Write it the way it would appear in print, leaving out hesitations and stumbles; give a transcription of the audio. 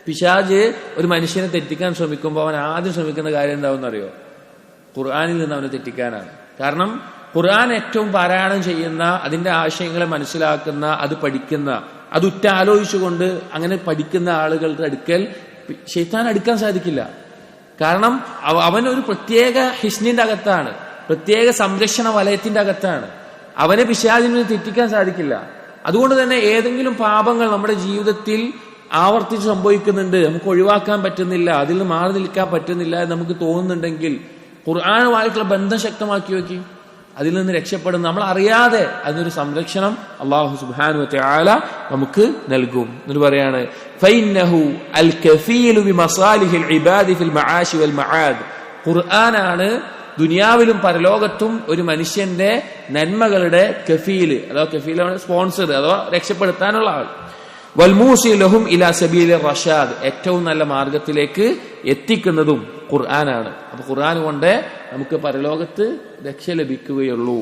പിശാച് ഒരു മനുഷ്യനെ തെറ്റിക്കാൻ ശ്രമിക്കുമ്പോൾ അവൻ ആദ്യം ശ്രമിക്കുന്ന കാര്യം എന്താണെന്ന് അറിയോ? ഖുർആനിൽ നിന്ന് അവനെ തെറ്റിക്കാനാണ്. കാരണം ഖുർആൻ ഏറ്റവും പാരായണം ചെയ്യുന്ന, അതിന്റെ ആശയങ്ങളെ മനസ്സിലാക്കുന്ന, അത് പഠിക്കുന്ന, അത് ഉറ്റാലോചിച്ചുകൊണ്ട് അങ്ങനെ പഠിക്കുന്ന ആളുകളുടെ അടുക്കൽ ശൈത്താൻ അടുക്കാൻ സാധിക്കില്ല. കാരണം അവനൊരു പ്രത്യേക ഹിസ്നിന്റെ അകത്താണ്, പ്രത്യേക സംരക്ഷണ വലയത്തിന്റെ അകത്താണ്. അവനെ പിശാചിന് തെറ്റിക്കാൻ സാധിക്കില്ല. അതുകൊണ്ട് തന്നെ ഏതെങ്കിലും പാപങ്ങൾ നമ്മുടെ ജീവിതത്തിൽ ആവർത്തിച്ച് സംഭവിക്കുന്നുണ്ട്, നമുക്ക് ഒഴിവാക്കാൻ പറ്റുന്നില്ല, അതിൽ നിന്ന് മാറി നിൽക്കാൻ പറ്റുന്നില്ല എന്ന് നമുക്ക് തോന്നുന്നുണ്ടെങ്കിൽ ഖുർആനുമായിട്ടുള്ള ബന്ധം ശക്തമാക്കി വെക്കി, അതിൽ നിന്ന് രക്ഷപ്പെടുന്ന, നമ്മൾ അറിയാതെ അതിനൊരു സംരക്ഷണം അല്ലാഹു സുബ്ഹാനഹു വ തആല നമുക്ക് നൽകും. എന്ന് പറയാണ് ഫൈന്നഹു അൽ കഫീലു ബിമസാലിഹിൽ ഇബാദി ഫിൽ മആശി വൽ മആദ്. ഖുർആനാണ് ദുനിയാവിലും പരലോകത്തും ഒരു മനുഷ്യന്റെ നന്മകളുടെ കഫീല്, അഥവാ കഫീലാണ് സ്പോൺസർ, അഥവാ രക്ഷപ്പെടുത്താനുള്ള ആൾ. വൽമൂസി ലഹും ഇലാ സബീലിർ റഷാദ്, ഏറ്റവും നല്ല മാർഗത്തിലേക്ക് എത്തിക്കുന്നതും ഖുർആനാണ്. അപ്പൊ ഖുർആൻ കൊണ്ട് നമുക്ക് പരലോകത്ത് രക്ഷ ലഭിക്കുകയുള്ളൂ.